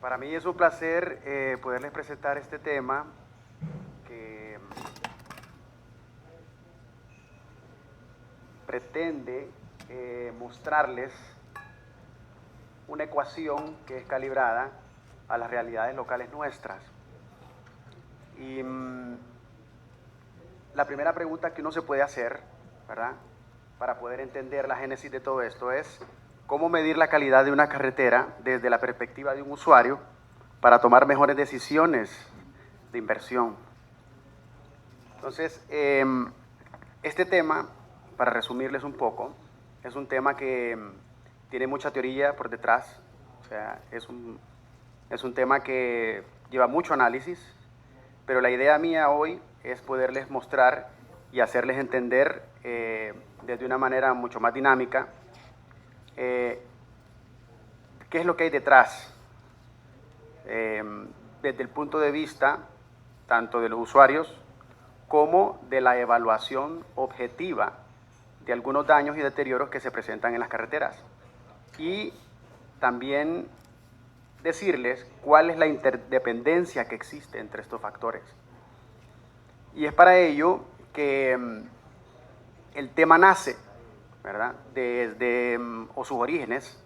Para mí es un placer poderles presentar este tema que pretende mostrarles una ecuación que es calibrada a las realidades locales nuestras. Y la primera pregunta que uno se puede hacer, ¿verdad?, para poder entender la génesis de todo esto es cómo medir la calidad de una carretera desde la perspectiva de un usuario para tomar mejores decisiones de inversión. Entonces, este tema, para resumirles un poco, es un tema que tiene mucha teoría por detrás, o sea, es un tema que lleva mucho análisis, pero la idea mía hoy es poderles mostrar y hacerles entender desde una manera mucho más dinámica qué es lo que hay detrás, desde el punto de vista tanto de los usuarios como de la evaluación objetiva de algunos daños y deterioros que se presentan en las carreteras. Y también decirles cuál es la interdependencia que existe entre estos factores. Y es para ello que el tema nace, ¿verdad?, desde o sus orígenes,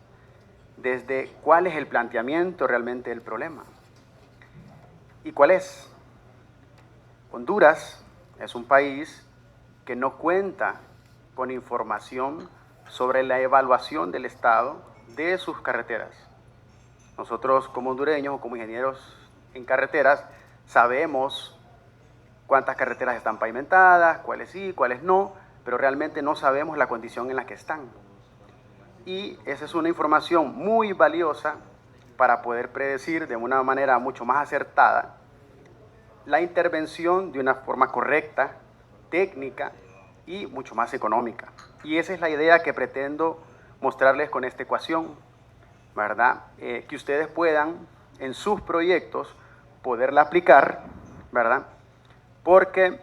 desde cuál es el planteamiento realmente del problema. ¿Y cuál es? Honduras es un país que no cuenta con información sobre la evaluación del estado de sus carreteras. Nosotros como hondureños o como ingenieros en carreteras sabemos cuántas carreteras están pavimentadas, cuáles sí, cuáles no, pero realmente no sabemos la condición en la que están. Y esa es una información muy valiosa para poder predecir de una manera mucho más acertada la intervención de una forma correcta, técnica y mucho más económica. Y esa es la idea que pretendo mostrarles con esta ecuación, ¿verdad? Que ustedes puedan en sus proyectos poderla aplicar, ¿verdad? Porque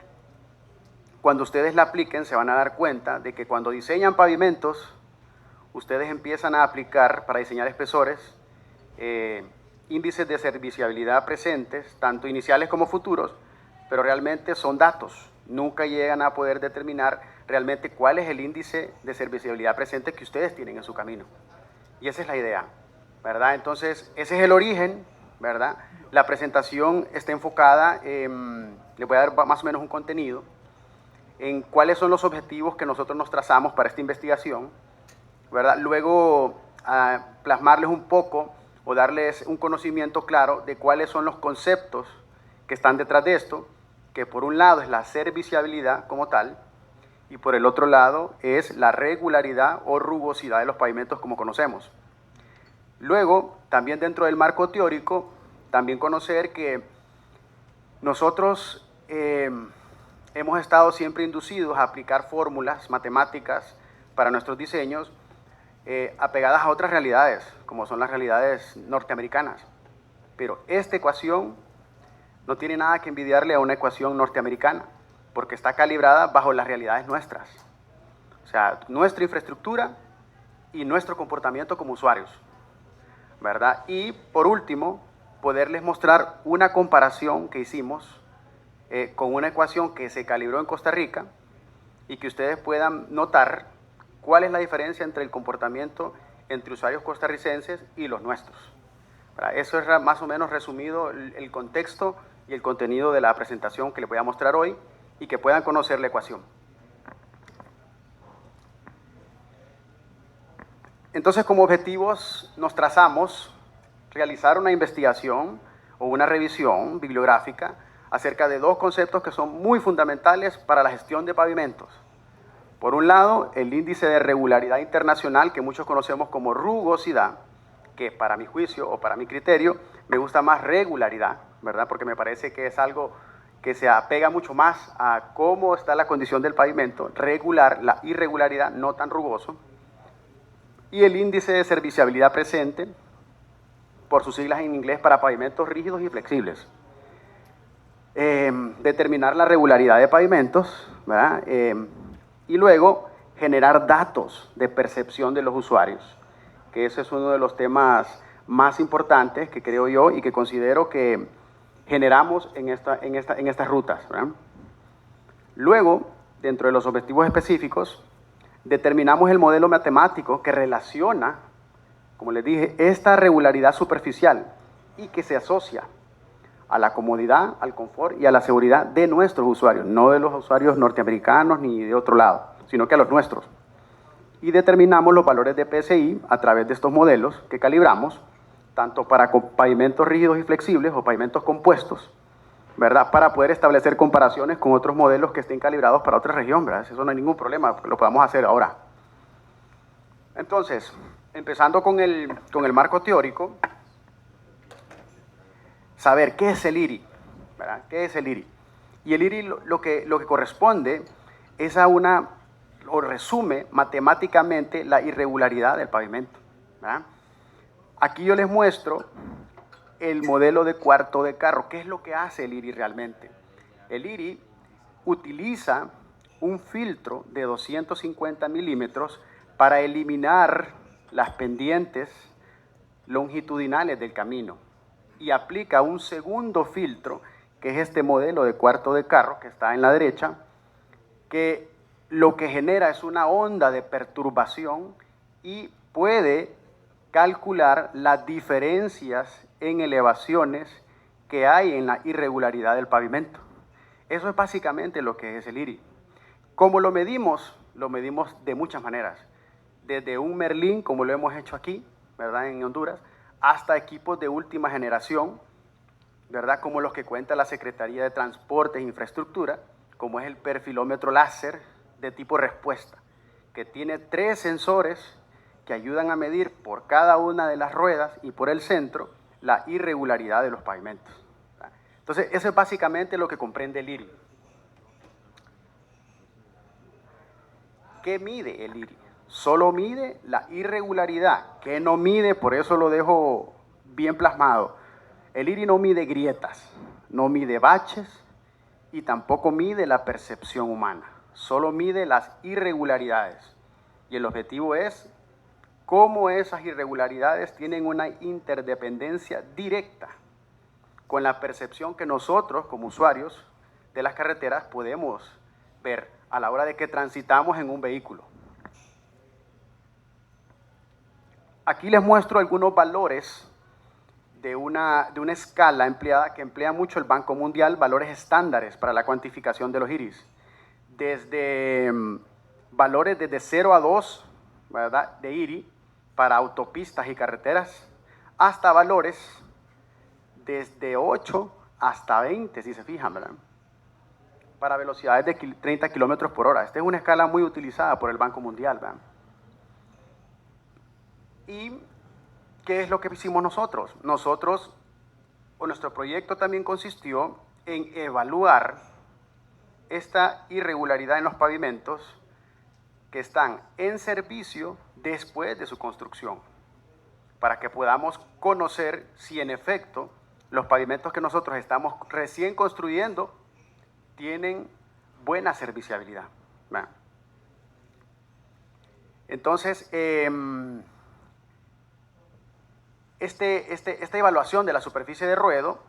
cuando ustedes la apliquen se van a dar cuenta de que cuando diseñan pavimentos, ustedes empiezan a aplicar para diseñar espesores índices de serviciabilidad presentes, tanto iniciales como futuros, pero realmente son datos. Nunca llegan a poder determinar realmente cuál es el índice de serviciabilidad presente que ustedes tienen en su camino. Y esa es la idea, ¿verdad? Entonces, ese es el origen, ¿verdad? La presentación está enfocada, les voy a dar más o menos un contenido, en cuáles son los objetivos que nosotros nos trazamos para esta investigación, ¿verdad? Luego, plasmarles un poco o darles un conocimiento claro de cuáles son los conceptos que están detrás de esto, que por un lado es la serviciabilidad como tal, y por el otro lado es la regularidad o rugosidad de los pavimentos como conocemos. Luego, también dentro del marco teórico, también conocer que nosotros hemos estado siempre inducidos a aplicar fórmulas matemáticas para nuestros diseños apegadas a otras realidades, como son las realidades norteamericanas. Pero esta ecuación no tiene nada que envidiarle a una ecuación norteamericana, porque está calibrada bajo las realidades nuestras. O sea, nuestra infraestructura y nuestro comportamiento como usuarios, ¿verdad? Y por último, poderles mostrar una comparación que hicimos con una ecuación que se calibró en Costa Rica y que ustedes puedan notar cuál es la diferencia entre el comportamiento entre usuarios costarricenses y los nuestros. Eso es más o menos resumido el contexto y el contenido de la presentación que les voy a mostrar hoy y que puedan conocer la ecuación. Entonces, como objetivos nos trazamos realizar una investigación o una revisión bibliográfica acerca de dos conceptos que son muy fundamentales para la gestión de pavimentos. Por un lado, el índice de regularidad internacional, que muchos conocemos como rugosidad, que para mi juicio o para mi criterio me gusta más regularidad, ¿verdad? Porque me parece que es algo que se apega mucho más a cómo está la condición del pavimento, regular, la irregularidad, no tan rugoso. Y el índice de serviciabilidad presente, por sus siglas en inglés, para pavimentos rígidos y flexibles. Determinar la regularidad de pavimentos, ¿verdad? Y luego generar datos de percepción de los usuarios, que ese es uno de los temas más importantes que creo yo y que considero que generamos en estas rutas, ¿verdad? Luego, dentro de los objetivos específicos, determinamos el modelo matemático que relaciona, como les dije, esta regularidad superficial y que se asocia a la comodidad, al confort y a la seguridad de nuestros usuarios, no de los usuarios norteamericanos ni de otro lado, sino que a los nuestros. Y determinamos los valores de PSI a través de estos modelos que calibramos, tanto para pavimentos rígidos y flexibles o pavimentos compuestos, ¿verdad? Para poder establecer comparaciones con otros modelos que estén calibrados para otra región, ¿verdad? Eso no hay ningún problema, lo podemos hacer ahora. Entonces, empezando con el marco teórico, saber qué es el IRI, ¿verdad? ¿Qué es el IRI? Y el IRI lo que corresponde es a o resume matemáticamente la irregularidad del pavimento, ¿verdad? Aquí yo les muestro el modelo de cuarto de carro. ¿Qué es lo que hace el IRI realmente? El IRI utiliza un filtro de 250 milímetros para eliminar las pendientes longitudinales del camino y aplica un segundo filtro, que es este modelo de cuarto de carro que está en la derecha, que lo que genera es una onda de perturbación y puede calcular las diferencias en elevaciones que hay en la irregularidad del pavimento. Eso es básicamente lo que es el IRI. ¿Cómo lo medimos? Lo medimos de muchas maneras. Desde un Merlin, como lo hemos hecho aquí, ¿verdad?, en Honduras, hasta equipos de última generación, ¿verdad?, como los que cuenta la Secretaría de Transportes e Infraestructura, como es el perfilómetro láser de tipo respuesta, que tiene 3 sensores que ayudan a medir por cada una de las ruedas y por el centro la irregularidad de los pavimentos. Entonces, eso es básicamente lo que comprende el IRI. ¿Qué mide el IRI? Solo mide la irregularidad. ¿Qué no mide? Por eso lo dejo bien plasmado. El IRI no mide grietas, no mide baches y tampoco mide la percepción humana. Solo mide las irregularidades. Y el objetivo es cómo esas irregularidades tienen una interdependencia directa con la percepción que nosotros, como usuarios de las carreteras, podemos ver a la hora de que transitamos en un vehículo. Aquí les muestro algunos valores de una escala empleada que emplea mucho el Banco Mundial, valores estándares para la cuantificación de los IRIs. Desde valores desde 0 a 2, ¿verdad?, de IRI para autopistas y carreteras, hasta valores desde 8 hasta 20, si se fijan, ¿verdad?, para velocidades de 30 kilómetros por hora. Esta es una escala muy utilizada por el Banco Mundial, ¿verdad? ¿Y qué es lo que hicimos nosotros? Nuestro proyecto también consistió en evaluar esta irregularidad en los pavimentos que están en servicio después de su construcción, para que podamos conocer si en efecto los pavimentos que nosotros estamos recién construyendo tienen buena serviciabilidad. ¿Verdad? Entonces, esta evaluación de la superficie de ruedo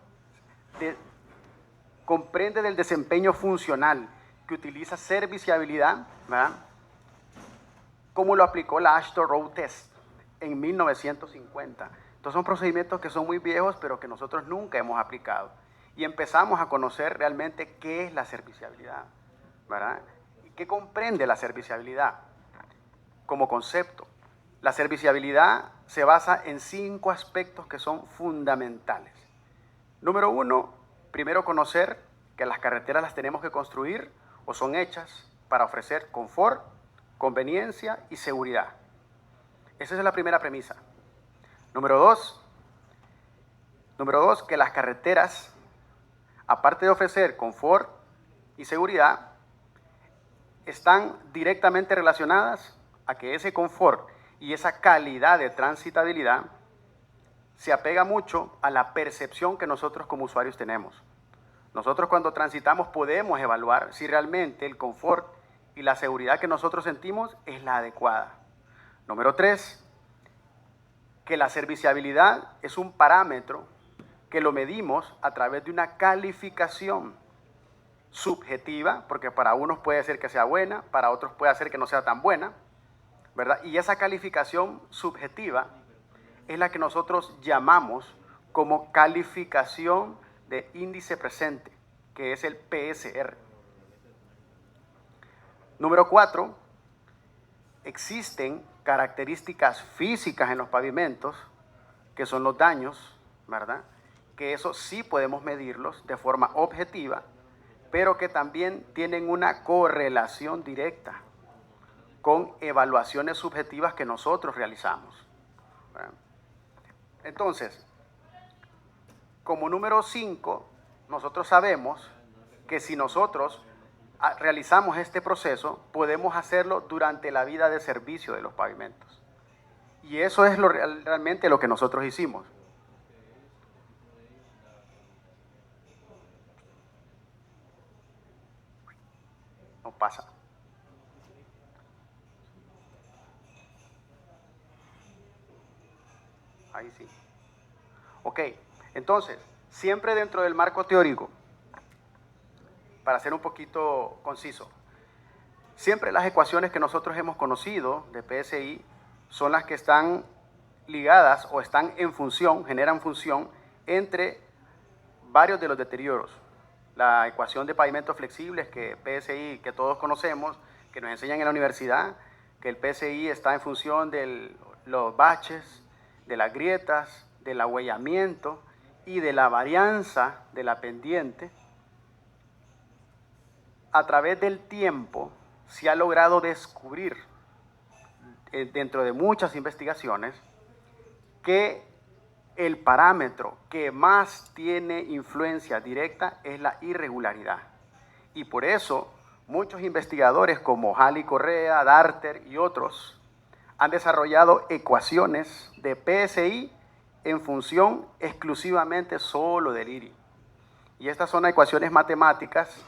comprende del desempeño funcional que utiliza serviciabilidad, ¿verdad?, como lo aplicó la AASHTO Road Test en 1950. Entonces son procedimientos que son muy viejos, pero que nosotros nunca hemos aplicado. Y empezamos a conocer realmente qué es la serviciabilidad, ¿verdad? ¿Y qué comprende la serviciabilidad como concepto? La serviciabilidad se basa en 5 aspectos que son fundamentales. Número 1, primero conocer que las carreteras las tenemos que construir o son hechas para ofrecer confort, conveniencia y seguridad. Esa es la primera premisa. Número 2, que las carreteras, aparte de ofrecer confort y seguridad, están directamente relacionadas a que ese confort y esa calidad de transitabilidad se apega mucho a la percepción que nosotros como usuarios tenemos. Nosotros cuando transitamos podemos evaluar si realmente el confort y la seguridad que nosotros sentimos es la adecuada. Número 3, que la serviciabilidad es un parámetro que lo medimos a través de una calificación subjetiva, porque para unos puede ser que sea buena, para otros puede ser que no sea tan buena, ¿verdad? Y esa calificación subjetiva es la que nosotros llamamos como calificación de índice presente, que es el PSR. Número 4, existen características físicas en los pavimentos, que son los daños, ¿verdad? Que eso sí podemos medirlos de forma objetiva, pero que también tienen una correlación directa con evaluaciones subjetivas que nosotros realizamos, ¿verdad? Entonces, como número 5, nosotros sabemos que si nosotros realizamos este proceso, podemos hacerlo durante la vida de servicio de los pavimentos. Y eso es realmente lo que nosotros hicimos. No pasa. Ahí sí. Ok, entonces, siempre dentro del marco teórico, para ser un poquito conciso, siempre las ecuaciones que nosotros hemos conocido de PSI son las que están ligadas o están en función, generan función entre varios de los deterioros. La ecuación de pavimentos flexibles que PSI, que todos conocemos, que nos enseñan en la universidad, que el PSI está en función de los baches, de las grietas, del ahuellamiento y de la varianza de la pendiente. A través del tiempo se ha logrado descubrir, dentro de muchas investigaciones, que el parámetro que más tiene influencia directa es la irregularidad. Y por eso muchos investigadores como Halley Correa, Darter y otros han desarrollado ecuaciones de PSI en función exclusivamente solo del IRI. Y estas son ecuaciones matemáticas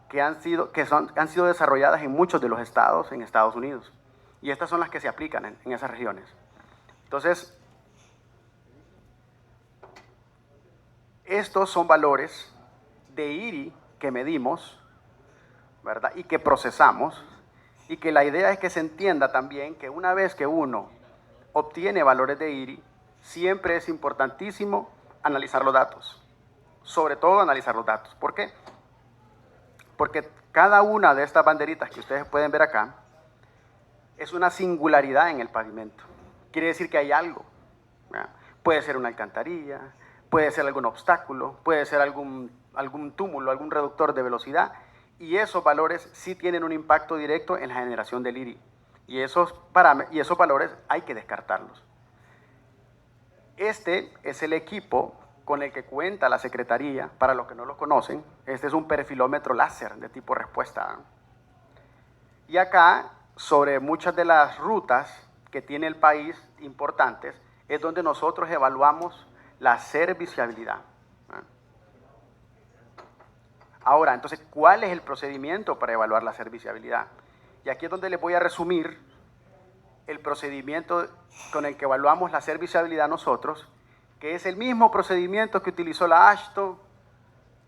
que han sido desarrolladas en muchos de los estados en Estados Unidos. Y estas son las que se aplican en esas regiones. Entonces, estos son valores de IRI que medimos, ¿verdad? Y que procesamos, y que la idea es que se entienda también que una vez que uno obtiene valores de IRI, siempre es importantísimo analizar los datos. Sobre todo analizar los datos. ¿Por qué? Porque cada una de estas banderitas que ustedes pueden ver acá es una singularidad en el pavimento. Quiere decir que hay algo, ¿verdad? Puede ser una alcantarilla, puede ser algún obstáculo, puede ser algún túmulo, algún reductor de velocidad, y esos valores sí tienen un impacto directo en la generación del IRI. Y esos valores hay que descartarlos. Este es el equipo con el que cuenta la Secretaría. Para los que no lo conocen, este es un perfilómetro láser de tipo respuesta. Y acá, sobre muchas de las rutas que tiene el país importantes, es donde nosotros evaluamos la serviciabilidad. Ahora, entonces, ¿cuál es el procedimiento para evaluar la serviciabilidad? Y aquí es donde les voy a resumir el procedimiento con el que evaluamos la serviciabilidad nosotros, que es el mismo procedimiento que utilizó la AASHTO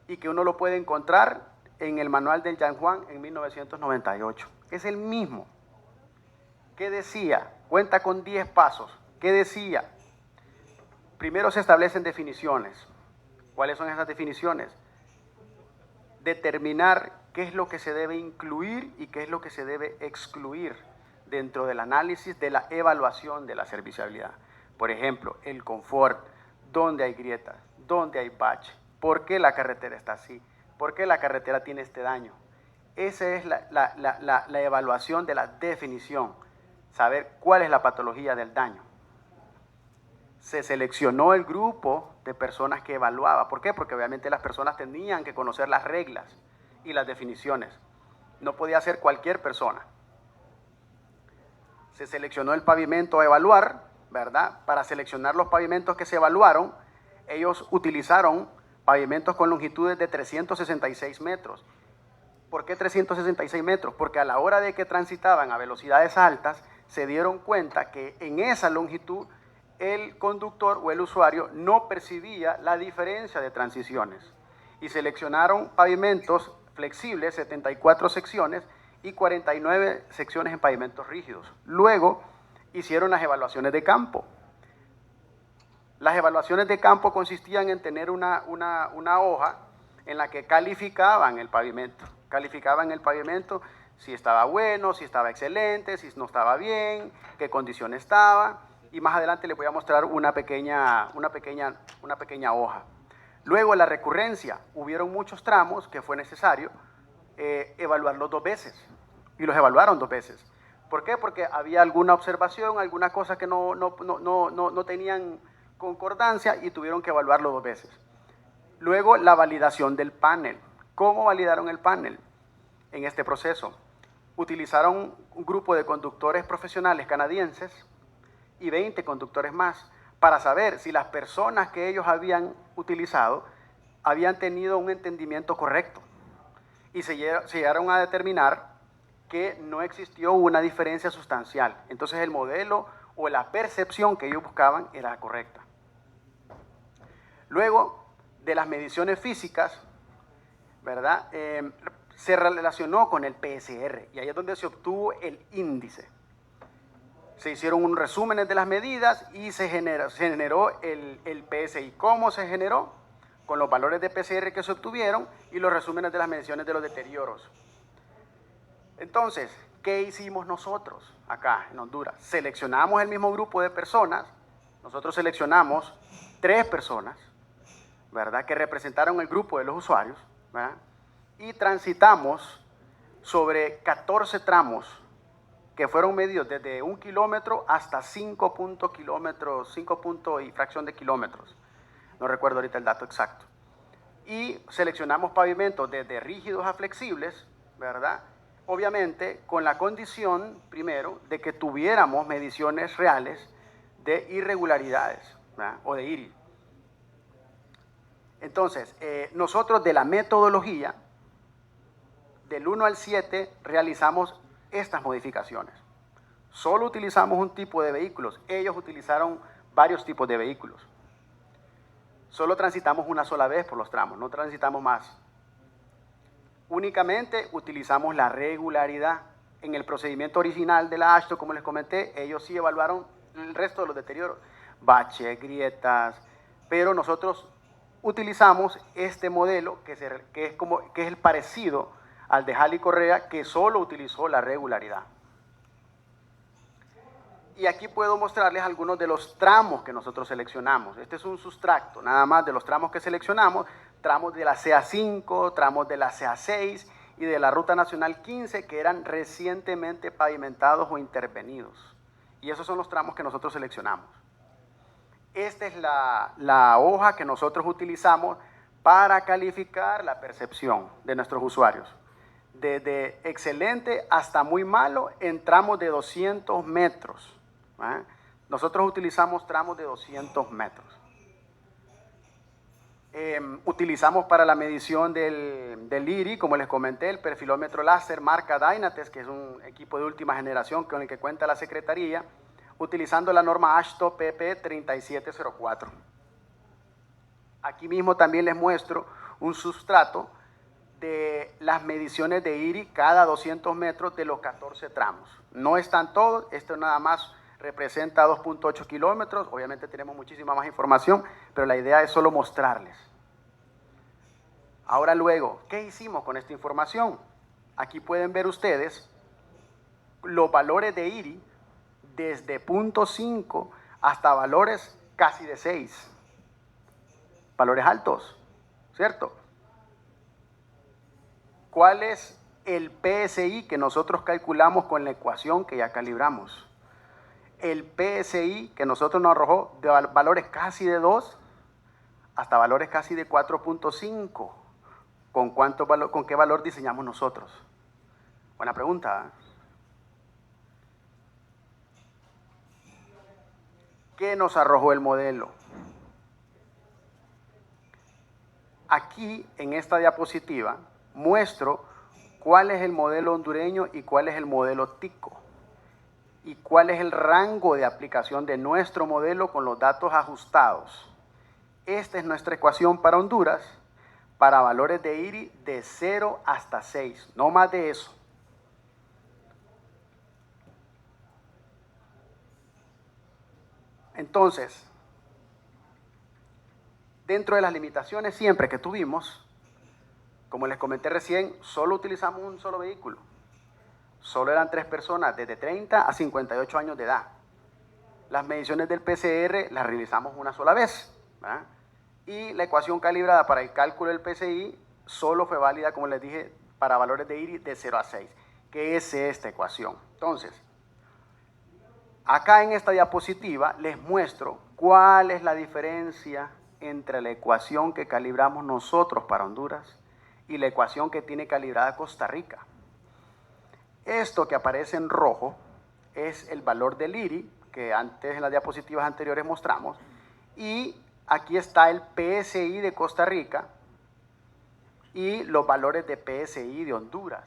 y que uno lo puede encontrar en el manual del Yan Juan en 1998. Es el mismo. ¿Qué decía? Cuenta con 10 pasos. ¿Qué decía? Primero se establecen definiciones. ¿Cuáles son esas definiciones? Determinar qué es lo que se debe incluir y qué es lo que se debe excluir dentro del análisis de la evaluación de la serviciabilidad. Por ejemplo, el confort, dónde hay grietas, dónde hay bache, por qué la carretera está así, por qué la carretera tiene este daño. Esa es la evaluación de la definición, saber cuál es la patología del daño. Se seleccionó el grupo de personas que evaluaba. ¿Por qué? Porque obviamente las personas tenían que conocer las reglas y las definiciones. No podía ser cualquier persona. Se seleccionó el pavimento a evaluar, ¿verdad? Para seleccionar los pavimentos que se evaluaron, ellos utilizaron pavimentos con longitudes de 366 metros. ¿Por qué 366 metros? Porque a la hora de que transitaban a velocidades altas, se dieron cuenta que en esa longitud el conductor o el usuario no percibía la diferencia de transiciones y seleccionaron pavimentos flexibles, 74 secciones y 49 secciones en pavimentos rígidos. Luego hicieron las evaluaciones de campo. Las evaluaciones de campo consistían en tener una hoja en la que calificaban el pavimento. Calificaban el pavimento si estaba bueno, si estaba excelente, si no estaba bien, qué condición estaba. Y más adelante les voy a mostrar una pequeña hoja. Luego la recurrencia. Hubieron muchos tramos que fue necesario evaluarlos 2 veces. Y los evaluaron 2 veces. ¿Por qué? Porque había alguna observación, alguna cosa que no tenían concordancia y tuvieron que evaluarlo 2 veces. Luego, la validación del panel. ¿Cómo validaron el panel en este proceso? Utilizaron un grupo de conductores profesionales canadienses y 20 conductores más para saber si las personas que ellos habían utilizado habían tenido un entendimiento correcto. Y se llegaron a determinar que no existió una diferencia sustancial. Entonces el modelo o la percepción que ellos buscaban era la correcta. Luego de las mediciones físicas, ¿verdad? Se relacionó con el PSR y ahí es donde se obtuvo el índice. Se hicieron un resumen de las medidas y se generó el PSI. ¿Cómo se generó? Con los valores de PCR que se obtuvieron y los resúmenes de las mediciones de los deterioros. Entonces, ¿qué hicimos nosotros acá en Honduras? Seleccionamos el mismo grupo de personas. Nosotros seleccionamos 3 personas, ¿verdad?, que representaron el grupo de los usuarios, ¿verdad?, y transitamos sobre 14 tramos que fueron medidos desde 1 kilómetro hasta 5 kilómetros, 5 puntos y fracción de kilómetros. No recuerdo ahorita el dato exacto. Y seleccionamos pavimentos desde rígidos a flexibles, ¿verdad?, obviamente con la condición, primero, de que tuviéramos mediciones reales de irregularidades, ¿verdad?, o de IRI. Entonces, nosotros de la metodología, del 1 al 7, realizamos estas modificaciones. Solo utilizamos un tipo de vehículos. Ellos utilizaron varios tipos de vehículos. Solo transitamos una sola vez por los tramos, no transitamos más. Únicamente utilizamos la regularidad. En el procedimiento original de la AASHTO, como les comenté, ellos sí evaluaron el resto de los deterioros, baches, grietas, pero nosotros utilizamos este modelo que es el parecido al de Halley Correa, que solo utilizó la regularidad. Y aquí puedo mostrarles algunos de los tramos que nosotros seleccionamos. Este es un sustracto, nada más de los tramos que seleccionamos, tramos de la CA5, tramos de la CA6 y de la Ruta Nacional 15 que eran recientemente pavimentados o intervenidos. Y esos son los tramos que nosotros seleccionamos. Esta es la hoja que nosotros utilizamos para calificar la percepción de nuestros usuarios. Desde excelente hasta muy malo en tramos de 200 metros. ¿Eh? Nosotros utilizamos tramos de 200 metros. Utilizamos para la medición del IRI, como les comenté, el perfilómetro láser marca Dynates, que es un equipo de última generación con el que cuenta la Secretaría, utilizando la norma AASHTO PP 3704. Aquí mismo también les muestro un sustrato de las mediciones de IRI cada 200 metros de los 14 tramos. No están todos, esto nada más representa 2.8 kilómetros, obviamente tenemos muchísima más información, pero la idea es solo mostrarles. Ahora luego, ¿qué hicimos con esta información? Aquí pueden ver ustedes los valores de IRI desde 0.5 hasta valores casi de 6. Valores altos, ¿cierto? ¿Cuál es el PSI que nosotros calculamos con la ecuación que ya calibramos? El PSI que nosotros nos arrojó de valores casi de 2 hasta valores casi de 4.5. ¿Con qué valor diseñamos nosotros? Buena pregunta, ¿eh? ¿Qué nos arrojó el modelo? Aquí, en esta diapositiva, muestro cuál es el modelo hondureño y cuál es el modelo tico. y cuál es el rango de aplicación de nuestro modelo con los datos ajustados. Esta es nuestra ecuación para Honduras, para valores de IRI de 0 hasta 6, no más de eso. Entonces, dentro de las limitaciones siempre que tuvimos, como les comenté recién, solo utilizamos un solo vehículo. Solo eran 3 personas desde 30 a 58 años de edad. Las mediciones del PCR las realizamos una sola vez, ¿verdad? Y la ecuación calibrada para el cálculo del PCI solo fue válida, como les dije, para valores de IRI de 0 a 6. ¿Qué es esta ecuación? Entonces, acá en esta diapositiva les muestro cuál es la diferencia entre la ecuación que calibramos nosotros para Honduras y la ecuación que tiene calibrada Costa Rica. Esto que aparece en rojo es el valor del IRI, que antes en las diapositivas anteriores mostramos, y aquí está el PSI de Costa Rica y los valores de PSI de Honduras.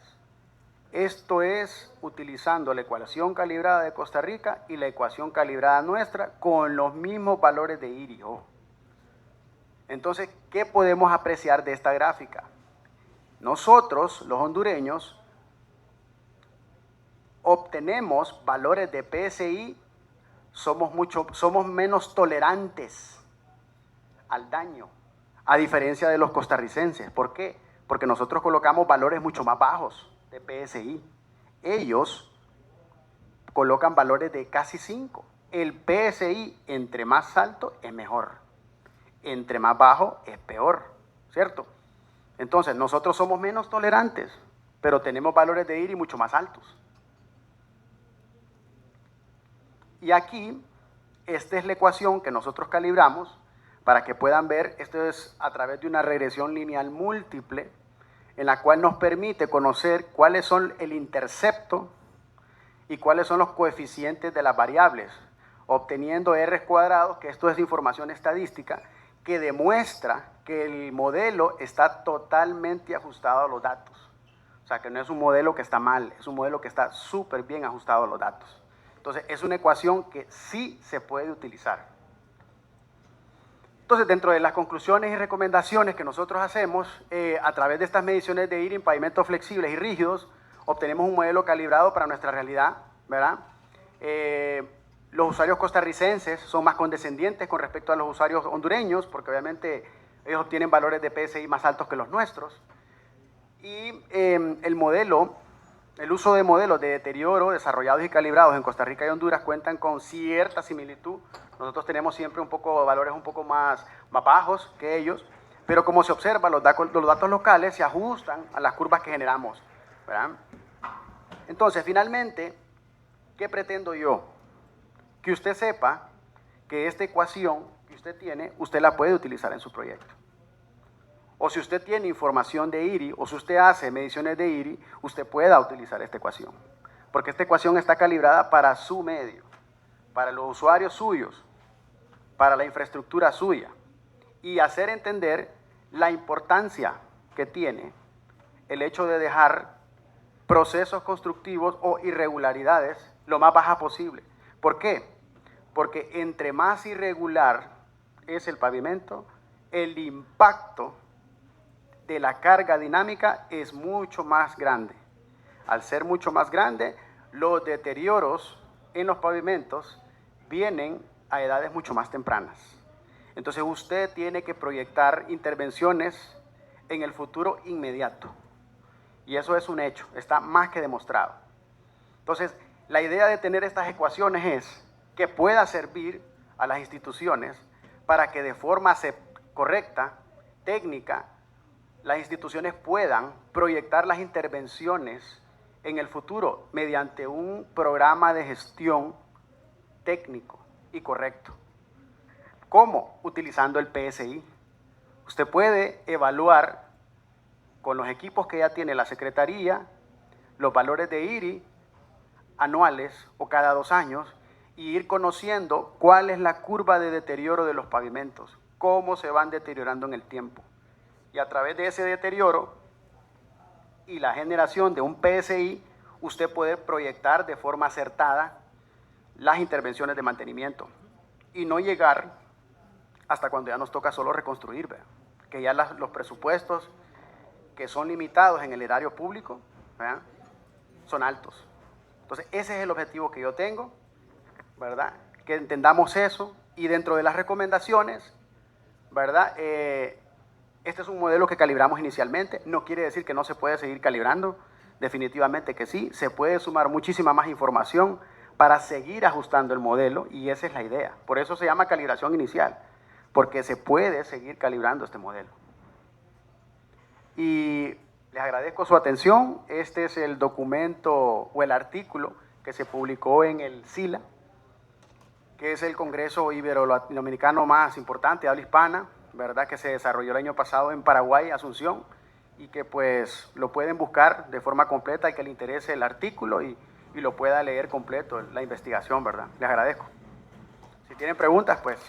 Esto es utilizando la ecuación calibrada de Costa Rica y la ecuación calibrada nuestra con los mismos valores de IRI. Entonces, ¿qué podemos apreciar de esta gráfica? Nosotros, los hondureños, obtenemos valores de PSI, somos menos tolerantes al daño, a diferencia de los costarricenses. ¿Por qué? Porque nosotros colocamos valores mucho más bajos de PSI. Ellos colocan valores de casi 5. El PSI, entre más alto, es mejor. Entre más bajo, es peor, ¿cierto? Entonces, nosotros somos menos tolerantes, pero tenemos valores de IRI mucho más altos. Y aquí, esta es la ecuación que nosotros calibramos para que puedan ver. Esto es a través de una regresión lineal múltiple en la cual nos permite conocer cuáles son el intercepto y cuáles son los coeficientes de las variables, obteniendo R cuadrados, que esto es información estadística, que demuestra que el modelo está totalmente ajustado a los datos. O sea, que no es un modelo que está mal, es un modelo que está súper bien ajustado a los datos. Entonces, es una ecuación que sí se puede utilizar. Entonces, dentro de las conclusiones y recomendaciones que nosotros hacemos, a través de estas mediciones de IRI en pavimentos flexibles y rígidos, obtenemos un modelo calibrado para nuestra realidad, ¿verdad? Los usuarios costarricenses son más condescendientes con respecto a los usuarios hondureños, porque obviamente ellos obtienen valores de PSI más altos que los nuestros. Y el uso de modelos de deterioro desarrollados y calibrados en Costa Rica y Honduras cuentan con cierta similitud. Nosotros tenemos siempre valores un poco más bajos que ellos, pero como se observa, los datos locales se ajustan a las curvas que generamos, ¿verdad? Entonces, finalmente, ¿qué pretendo yo? Que usted sepa que esta ecuación que usted tiene, usted la puede utilizar en su proyecto. O si usted tiene información de IRI, o si usted hace mediciones de IRI, usted pueda utilizar esta ecuación. Porque esta ecuación está calibrada para su medio, para los usuarios suyos, para la infraestructura suya. Y hacer entender la importancia que tiene el hecho de dejar procesos constructivos o irregularidades lo más baja posible. ¿Por qué? Porque entre más irregular es el pavimento, el impacto de la carga dinámica es mucho más grande. Al ser mucho más grande, los deterioros en los pavimentos vienen a edades mucho más tempranas. Entonces usted tiene que proyectar intervenciones en el futuro inmediato. Y eso es un hecho, está más que demostrado. Entonces, la idea de tener estas ecuaciones es que pueda servir a las instituciones para que de forma correcta, técnica, las instituciones puedan proyectar las intervenciones en el futuro mediante un programa de gestión técnico y correcto. ¿Cómo? Utilizando el PSI. Usted puede evaluar con los equipos que ya tiene la Secretaría los valores de IRI anuales o cada 2 años y ir conociendo cuál es la curva de deterioro de los pavimentos, cómo se van deteriorando en el tiempo. Y a través de ese deterioro y la generación de un PSI, usted puede proyectar de forma acertada las intervenciones de mantenimiento y no llegar hasta cuando ya nos toca solo reconstruir, ¿verdad? Que ya los presupuestos que son limitados en el erario público, ¿verdad?, son altos. Entonces, ese es el objetivo que yo tengo, ¿verdad? Que entendamos eso y dentro de las recomendaciones, ¿verdad? Este es un modelo que calibramos inicialmente, no quiere decir que no se puede seguir calibrando, definitivamente que sí, se puede sumar muchísima más información para seguir ajustando el modelo y esa es la idea. Por eso se llama calibración inicial, porque se puede seguir calibrando este modelo. Y les agradezco su atención. Este es el documento o el artículo que se publicó en el SILA, que es el Congreso Ibero-Latinoamericano más importante de habla hispana, ¿verdad?, que se desarrolló el año pasado en Paraguay, Asunción, y que pues lo pueden buscar de forma completa y que le interese el artículo y lo pueda leer completo, la investigación, ¿verdad? Les agradezco. Si tienen preguntas, pues